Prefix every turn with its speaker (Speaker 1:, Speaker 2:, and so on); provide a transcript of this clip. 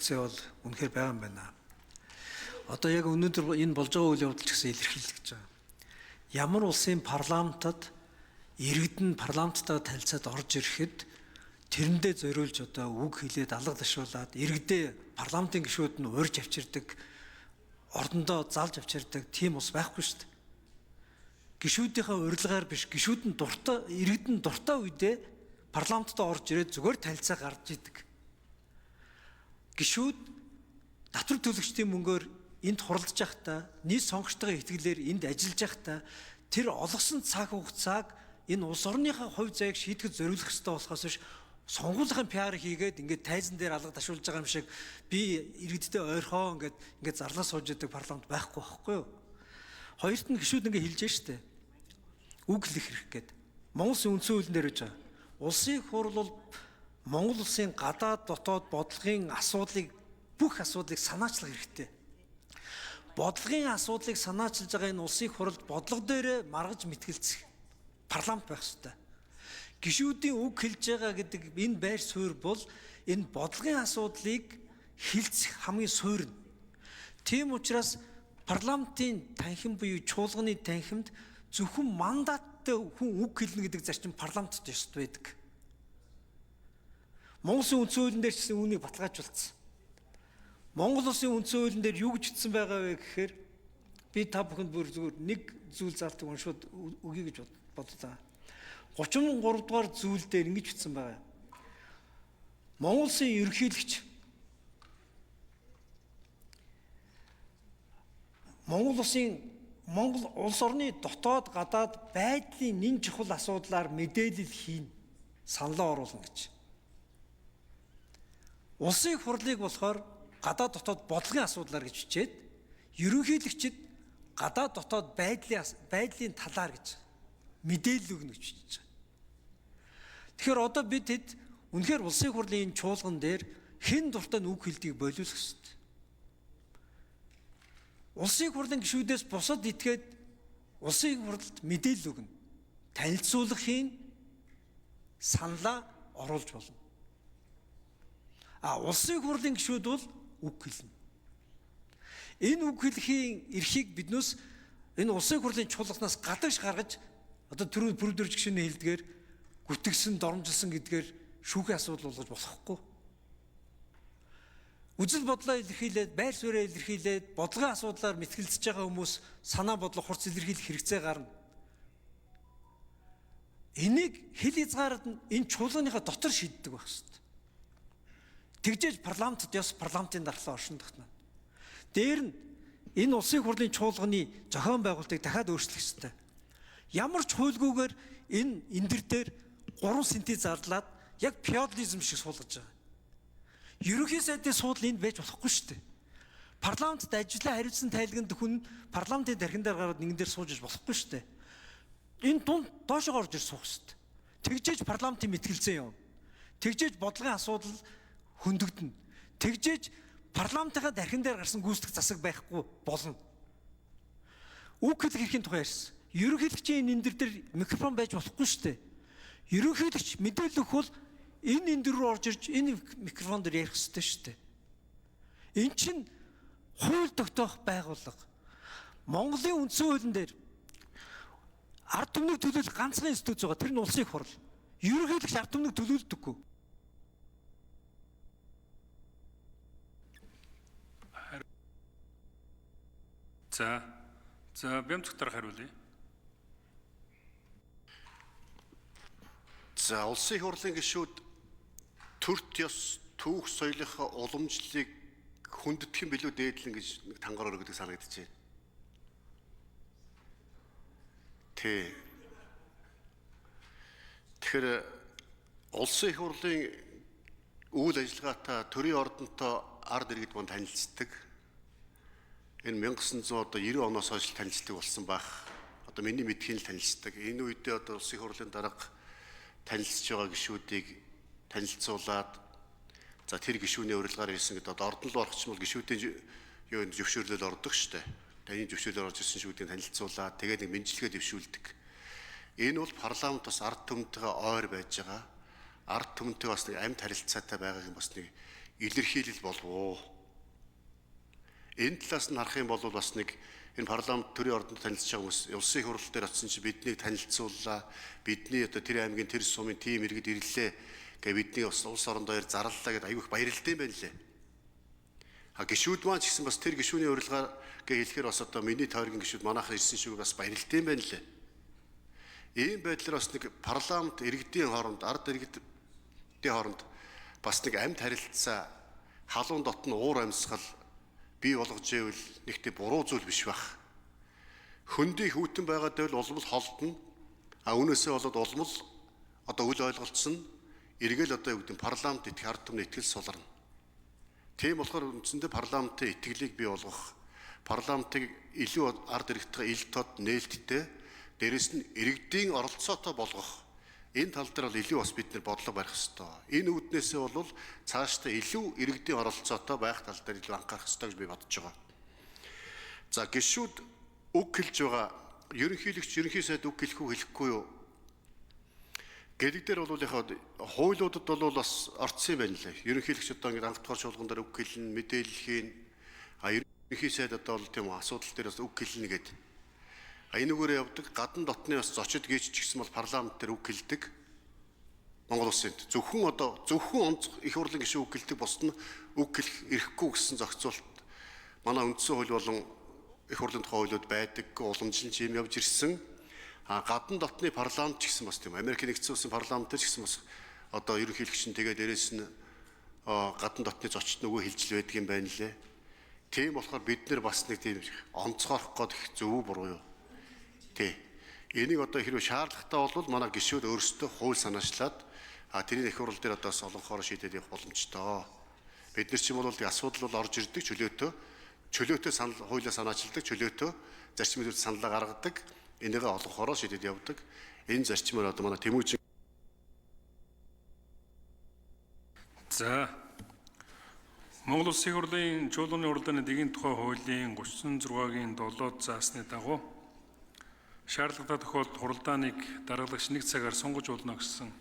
Speaker 1: хэрэгцээ бол үнэхээр байгаа юм байна. Одоо яг өнөөдөр энэ болж байгаа үйл явдал ч гэсэн илэрхийлж байгаа. Ямар улсын парламентод иргэдэн парламенттайгаа танилцаад орж ирэхэд тэрэндээ зориулж одоо үг хэлээд алга ташуулаад иргэдээ парламентын гишүүд нь урьж авчирдаг, ордондоо залж авчирдаг тийм ус байхгүй шүү дээ. Гишүүдийнхээ урилгаар биш, гишүүд нь дуртай, иргэд нь дуртай үедээ парламентод орж ирээд зүгээр танилцаа гарч идэг. Гишүүд татвар төлөгчдийн мөнгөөр энд хуралдаж байхдаа, нийт сонгогчдын итгэлээр энд ажиллаж байхдаа тэр олгосон цаг хугацааг энэ улс орныхаа хувь заяаг шийдэхэд зориулах ёстой болохоос биш сонгуулийн пиар хийгээд ингээд тайзан дээр алга ташуулж байгаа юм шиг би иргэдтэй ойрхон ингээд зарлаа сууж идэг парламент байхгүй байхгүй юу? Хоёрт нь гишүүд ингээд хэлж штэ. Үг хэлэх хэрэг гээд. Монгол Улсын үндсэн хуулинд дээр гэж байгаа. Улсын хурл бол Монгол улсын гадаад дотоод бодлогын асуудлыг бүх асуудлыг санаачлах хэрэгтэй. Бодлогын асуудлыг санаачилж байгаа энэ улсын хуралд бодлого дээр маргаж мэтгэлцэх парламент байх ёстой. Гишүүдийн үг хэлж байгаа гэдэг энэ байр суурь бол энэ бодлогын асуудлыг хилцэх хамгийн суурь нь. Тийм учраас парламентын танхим буюу чуулганы танхимд зөвхөн мандаттай хүн үг хэлнэ гэдэг зарчим парламентд ёстой байдаг. Монгол Улсын үндсэн хуулинд дээр ч гэсэн үүнийг баталгаажуулсан. Монгол Улсын үндсэн хуулинд дээр юу гэж хэлсэн байгаа вэ гэхээр би та бүхэнд бүр зүгээр нэг зүйл заалтыг уншаад өгье гэж бодлоо. 33 дугаар зүйл дээр ингэж хэлсэн байгаа. Монгол Улсын ерөнхийлөгч Монгол улс орны дотоод гадаад байдлын нэн чухал асуудлаар мэдээлэл хийн, саналаа оруулна гэж. Улсын хурлыг болохоор гадаад дотоод бодлогын асуудлаар гэж хичээд, ерөнхийлөгчд гадаад дотоод байдлын талаар гэж мэдээлэл өгнө гэж хэлж байгаа. Тэгэхээр одоо бид хэд үнэхээр улсын хурлын чуулган дээр хэн дуртай нь үг хэлдгийг болиулах хэрэгтэй. Улсын хурлын гишүүдээс бусад итгээд улсын хурлд мэдээлэл өгнө. Танилцуулгын саналаа оруулж болно. Улсын хурлын гишүүд бол үг хэлнэ. Энэ үг хэлхийн эрхийг биднээс энэ улсын хурлын чуулганаас гадагш гаргаж одоо түрүү жигшний хэлдгээр гүтгсэн, доромжилсан гэдгээр шүүхийн асуудал болгож болохгүй. Үзэл бодлоо илэрхийлээд, байр суурьаа илэрхийлээд, бодлогын асуудлаар мэтгэлцэж байгаа хүмүүс санаа бодлого хурц илэрхийлэх хэрэгцээ гарна. Энийг хэл хязгаард энэ чуулганыхаа дотор шийддэг байх хэрэгтэй. Тэгжээж парламентд ёс, парламентын дархлаа оршин тогтно. Дээр нь энэ улсын хурлын чуулганы зохион байгуулалтыг дахиад өөрчлөх хэрэгтэй. Ямар ч хуйлгүйгээр энэ дээр 3 сентий зарлаад яг феодализм шиг суулгаж байгаа. Ерөнхий сайдын суудал энд байж болохгүй шүү дээ. Парламентд ажиллаа хариуцсан тайлганд хүн парламентын дархин дээр гараад нэгэн дээр сууж болохгүй шүү дээ. Энэ дунд доошоо орж ир суух шүү дээ. Тэгжээж парламентын мэтгэлцээ юм. Тэгжээж бодлогын асуудал хөндөгдөнө. Тэгжээж парламентынхаа дархин дээр гарсан гүйцэтгэх засаг байхгүй болно. Үг хэлэх эрхийн тухай ярьсан. Ерөнхийлөгчийн энэ дээр микрофон байж болохгүй шүү дээ. Ерөнхийлөгч мэдээлэл өгөх бол энэ дээр рүү орж ирж энэ микрофон дээр ярих хэрэгтэй шүү дээ. Энэ чинь хууль тогтоох байгууллага. Монголын үндсэн хуулинд дээр ард түмнийг төлөөлөх ганцхан институт байгаа. Тэр нь улсын хурл. Ерөнхийлөгч ард түмнийг төлөөлдөггүй.
Speaker 2: За Бямцгтар хариулъя.
Speaker 3: За улсын хурлын гишүүд төрт ёс, түүх соёлынхаа уламжлалыг хүндэтгэх юм билүү дээдлэн гэж нэг тангаар өргөдөг санагдчихэ. Тэгэхээр улсын хурлын үйл ажиллагаатай төрийн ордонтой ард иргэд манд танилцдаг. Энэ 1990 оноос хойш танилцдаг болсон байх. Одоо миний мэдхийн л танилцдаг. Энэ үедээ одоо улсын хурлын дарга танилцж байгаа гишүүдийг танилцуулаад за тэр гишүүний урилгаар ирсэн гэдэг одоо ордон руу орох ч юм бол гишүүдийн юу зөвшөөрлөөл ордог штэ. Таны зөвшөөрлөөр орж ирсэн шүүдийг танилцуулаад тэгээд нэг мэдлэгээ дэвшүүлдэг. Энэ бол парламент бас ард түмэнтэйгээ ойр байж байгаа. Ард түмэнтэй бас нэг амьд харилцаатай байгааг бас нэг илэрхийлэл болов уу? Энэ талаас нь харах юм бол бас нэг энэ парламент төрийн ордонд танилцж байгаа хүмүүс улсын их хурл дээр очсон чинь биднийг танилцууллаа. Бидний одоо тэр аймгийн тэр сумын тим иргэд ирлээ гэ бидний улс орон даяар зарлалаа гэдээ аюух баярлалтай юм байна лээ. Гишүүд маань ч гэсэн бас тэр гишүүний урилгаар гэ хэлэхээр бас одоо миний тойргийн гишүүд манайхан ирсэн шүү бас баярлалтай юм байна лээ. Ийм байдлаар бас нэг парламент иргэдийн хооронд ард иргэдийн хооронд бас нэг амьд харилцаа халуун дотн уур амьсгал бий болгож ивэл нэгтэй буруу зүйл биш байх. Хөндий хүүтэн байгаад байвал улмал холдно. Үүнээсээ болоод улмал одоо үл ойлголцсон эргэл одоо юу гэдэг парламент итгэх ард түмний итгэл суларна. Тийм болохоор үндсэндээ парламентын итгэлийг бий болгох, парламентыг илүү ард иргэдтэй ил тод нээлттэй, дээрэс нь иргэдийн оролцоотой болгох энэ тал дээр бол илүү бас бид нэр бодлого барих хэрэгтэй. Энэ үүднээсээ бол цаашдаа илүү иргэдийн оролцоотой байх тал дээр илүү анхаарах хэрэгтэй гэж би бодож байгаа. За гишүүд үг хэлж байгаа ерөнхийлөгч ерөнхий сайд үг хэлэх үү хэлэхгүй юу? Гэдэг дээр бол яг хуулиудад бол бас орцсон юм байна лээ. Ерөнхийлөгч одоо ингэ анх дугаар шуулган дээр үг хэлнэ, мэдээлэл хийн. Ерөнхий сайд одоо бол тийм асуудал дээр бас үг хэлнэ гэдэг. Энэгээр явдаг гадна дотны бас зочид гээч ч гэсэн бол парламент дээр үг хэлдэг. Монгол улсад зөвхөн их хурлын гишүүн үг хэлдэг, бусд нь үг хэлэх эрхгүй гэсэн зохицуулт манай үндсэн хууль болон их хурлын тухай хуулиуд байдаг, уламжлалт юм явж ирсэн. Гадна дотны парламент ч гэсэн бас тийм Америкийн нэгдсэн улсын парламент ч гэсэн бас одоо ерөнхийлөгч нь тэгээ дээрээс нь гадна дотны зочид нөгөө хэлжил байдаг юм байна лээ. Тийм болохоор бид нэр бас нэг тийм онцгойлох гээд их зөв буруу юу? Энийг одоо хэрвээ шаардлагатай бол манай гишүүд өөрсдөө хууль санаачлаад тэрийн их хурл дээр одоо солонхоор шийдээд явах боломжтой. Бид нар ч юм бол асуудал бол орж ирдэг чөлөөтэй санал хуулиа санаачилдаг, чөлөөтэй зарчмын төр саналаа гаргадаг, энийгээ олонхоор шийдээд явдаг. Энэ зарчмаар одоо манай Тэмүүжин
Speaker 2: За Монгол Улсын их хурлын чуулганы хурлааны дэгийн тухай хуулийн 36-гийн 7 заасны дагуу шаардлагатай тохиолдолд хуралдааныг дараалагч 1 цагаар сунгаж болно гэсэн